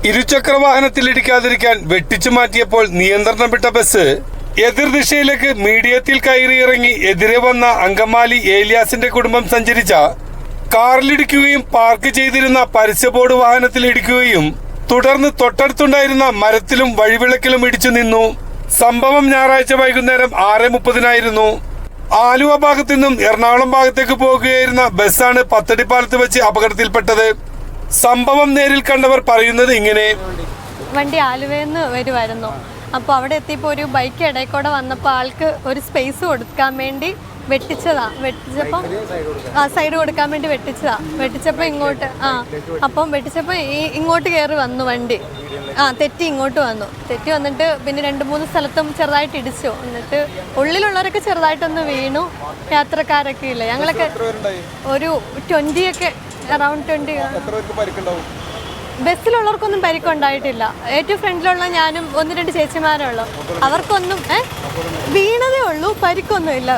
ഇരുചക്ര വാഹനത്തിൽ ഇടിക്കാതിരിക്കാൻ വെട്ടിച്ചു മാറ്റിയപ്പോൾ നിയന്ത്രണം വിട്ട ബസ് എതിർദിശയിലേക്ക് മീഡിയത്തിൽ കയറിയിറങ്ങി എതിരെ വന്ന അങ്കമാലി ഏലിയാസിന്റെ കുടുംബം സഞ്ചരിച്ച കാറിലിടിക്കുകയും പാർക്ക് ചെയ്തിരുന്ന പരസ്യ ബോർഡ് വാഹനത്തിൽ ഇടിക്കുകയും തുടർന്ന് തൊട്ടടുത്തുണ്ടായിരുന്ന മരത്തിലും വഴിവിളക്കിലും ഇടിച്ചു നിന്നു. സംഭവം ഞായറാഴ്ച വൈകുന്നേരം 6:30 ആലുവ ഭാഗത്തു നിന്നും എറണാകുളം ഭാഗത്തേക്ക് പോകുകയായിരുന്ന ബസ്സാണ് പത്തടിപ്പാലത്ത് വെച്ച് അപകടത്തിൽപ്പെട്ടത്. സംഭവം നേരിൽ കണ്ടവർ പറയുന്നത് ഇങ്ങനെ: വണ്ടി ആലുവയെന്ന് വരുമായിരുന്നു. അപ്പോൾ അവിടെ എത്തിയപ്പോൾ ഒരു ബൈക്ക് ഇടയ്ക്കൂടെ വന്നപ്പോൾ ആൾക്ക് ഒരു സ്പേസ് കൊടുക്കാൻ വേണ്ടി വെട്ടിച്ചപ്പോൾ സൈഡ് കൊടുക്കാൻ വേണ്ടി വെട്ടിച്ചപ്പോൾ ഇങ്ങോട്ട് വെട്ടിച്ചപ്പോൾ ഇങ്ങോട്ട് കയറി വന്നു വണ്ടി. തെറ്റി ഇങ്ങോട്ട് വന്നിട്ട് പിന്നെ 2-3 സ്ഥലത്തും ചെറുതായിട്ട് ഇടിച്ചു. എന്നിട്ട് ഉള്ളിലുള്ളവരൊക്കെ ചെറുതായിട്ടൊന്ന് വീണു. യാത്രക്കാരൊക്കെ ഇല്ല, ഞങ്ങളൊക്കെ ഒരു 20 ഒക്കെ അറൗണ്ട് 20. ബസ്സിലുള്ളവർക്കൊന്നും പരിക്കുണ്ടായിട്ടില്ല. ഏറ്റവും ഫ്രണ്ടിലുള്ള ഞാനും 1-2 ചേച്ചിമാരുള്ളൂ. അവർക്കൊന്നും വീണതേ ഉള്ളൂ, പരിക്കൊന്നുമില്ല.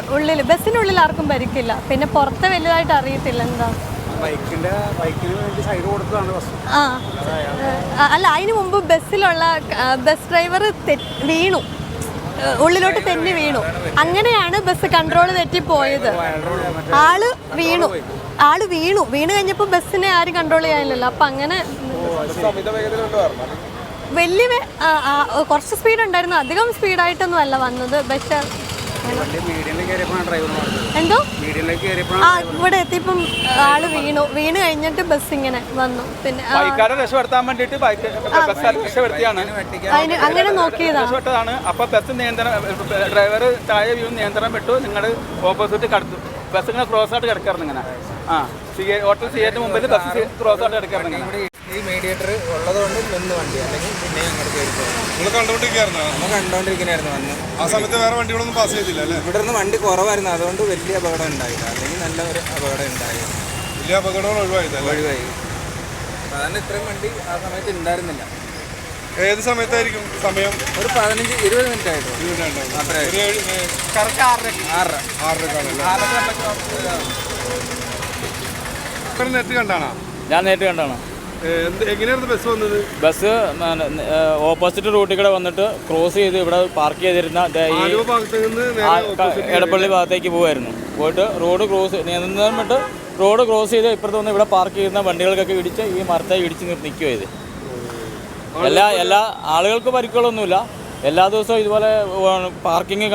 ബസ്സിനുള്ളിൽ ആർക്കും പരിക്കില്ല. പിന്നെ പുറത്തെ വലുതായിട്ട് അറിയത്തില്ല എന്താ. അല്ല, അതിന് മുമ്പ് ബസ്സിലുള്ള ബസ് ഡ്രൈവർ വീണു, ഉള്ളിലോട്ട് തെന്നി വീണു. അങ്ങനെയാണ് ബസ് കൺട്രോൾ തെറ്റിപ്പോയത്. ആള് വീണു കഴിഞ്ഞപ്പോൾ ബസ്സിനെ ആരും കൺട്രോൾ ചെയ്യാനില്ലല്ലോ. അപ്പം അങ്ങനെ കുറച്ച് സ്പീഡ് ഉണ്ടായിരുന്നു, അധികം സ്പീഡായിട്ടൊന്നും അല്ല വന്നത്. പക്ഷെ എന്തോ ഇവിടെ എത്തിയപ്പം ആള് വീണ് കഴിഞ്ഞിട്ട് ബസ് ഇങ്ങനെ വന്നു. പിന്നെ അങ്ങനെ നോക്കിയതാണ്. അപ്പൊ ബസ് ഡ്രൈവർ താഴെ വീണ് നിയന്ത്രണം വിട്ടു. നിങ്ങൾ ഓപ്പോസിറ്റ് കടത്തു. ബസ് ഇങ്ങനെ ക്രോസ് ആയിട്ട് കിടക്കാറുണ്ട്. ഇങ്ങനെ ഹോട്ടൽ സിയേറ്റിന് മുമ്പിൽ ബസ് ക്രോസ് ആയിട്ട് കിടക്കാറുണ്ട്. ഈ മീഡിയേറ്റർ ഉള്ളതുകൊണ്ട് നിന്ന് വണ്ടി, അല്ലെങ്കിൽ പിന്നെ അങ്ങോട്ട് കയറി കണ്ടോണ്ടിരിക്കുകയായിരുന്നു വന്ന്. ആ സമയത്ത് വേറെ വണ്ടികളൊന്നും പാസ് ചെയ്തില്ല അല്ലേ? ഇവിടെ നിന്ന് വണ്ടി കുറവായിരുന്നു, അതുകൊണ്ട് വലിയ അപകടം ഉണ്ടായില്ല. അല്ലെങ്കിൽ നല്ല ഒരു അപകടം ഉണ്ടായി. വലിയ അപകടങ്ങൾ ഒഴിവായി. സാധാരണ ഇത്രയും വണ്ടി ആ സമയത്ത് ഉണ്ടായിരുന്നില്ല. ഏത് സമയത്തായിരിക്കും സമയം? ഒരു 15-20 മിനിറ്റ് ആയിരുന്നു. നേരിട്ട് കണ്ടാണോ? ഞാൻ നേരിട്ട് കണ്ടാണ്. എങ്ങനെയായിരുന്നു ബസ് വന്നത്? ബസ് ഓപ്പോസിറ്റ് റൂട്ടിൽ കൂടെ വന്നിട്ട് ക്രോസ് ചെയ്ത് ഇവിടെ പാർക്ക് ചെയ്തിരുന്ന എടപ്പള്ളി ഭാഗത്തേക്ക് പോകുമായിരുന്നു. പോയിട്ട് റോഡ് ക്രോസ് ചെയ്ത് ഇപ്പുറത്ത് വന്ന് ഇവിടെ പാർക്ക് ചെയ്യുന്ന വണ്ടികൾക്കൊക്കെ ഇടിച്ച് ഈ മരത്തെ ഇടിച്ച് നിൽക്കുക ചെയ്ത്. എല്ലാ ആളുകൾക്ക് പരിക്കുകളൊന്നുമില്ല. എല്ലാ ദിവസവും ഇതുപോലെ പാർക്കിംഗ്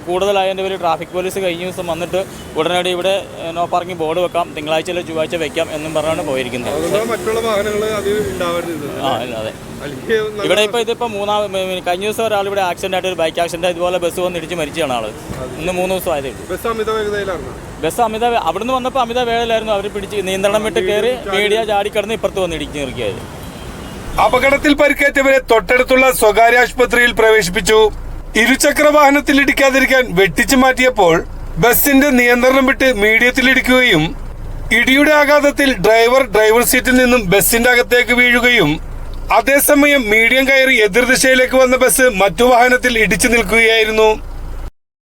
കൂടുതലായതിൻ്റെ പേര് ട്രാഫിക് പോലീസ് കഴിഞ്ഞ ദിവസം വന്നിട്ട് ഉടനടി ഇവിടെ നോ പാർക്കിംഗ് ബോർഡ് വെക്കാം, തിങ്കളാഴ്ച ചൊവ്വാഴ്ച വെക്കാം എന്നും പറഞ്ഞാണ് പോയിരിക്കുന്നത്. അതെ. ഇവിടെ ഇതിപ്പോൾ കഴിഞ്ഞ ദിവസം ഒരാൾ ഇവിടെ ആക്സിഡൻ്റ് ആയിട്ട്, ഒരു ബൈക്ക് ആക്സിഡൻ്റ് ഇതുപോലെ ബസ് വന്ന് ഇടിച്ച് മരിച്ചാണ് ആള്. ഇന്ന് 3 ദിവസം ആയതേ ഉള്ളൂ. ബസ് അവിടുന്ന് വന്നപ്പോൾ അമിത വേഗതയിലായിരുന്നു. അവർ പിടിച്ച് നിയന്ത്രണം വിട്ട് കയറി മീഡിയ ചാടിക്കടന്ന് ഇപ്പുറത്ത് വന്ന് ഇടിച്ച് നിർക്കിയത്. അപകടത്തിൽ പരിക്കേറ്റവരെ തൊട്ടടുത്തുള്ള സ്വകാര്യ ആശുപത്രിയിൽ പ്രവേശിപ്പിച്ചു. ഇരുചക്ര വാഹനത്തിൽ ഇടിക്കാതിരിക്കാൻ വെട്ടിച്ചു മാറ്റിയപ്പോൾ ബസിന്റെ നിയന്ത്രണം വിട്ട് മീഡിയത്തിൽ ഇടിക്കുകയും ഇടിയുടെ ആഘാതത്തിൽ ഡ്രൈവർ സീറ്റിൽ നിന്നും ബസിന്റെ അകത്തേക്ക് വീഴുകയും അതേസമയം മീഡിയം കയറി എതിർദിശയിലേക്ക് വന്ന ബസ് മറ്റു വാഹനത്തിൽ ഇടിച്ചു നിൽക്കുകയായിരുന്നു.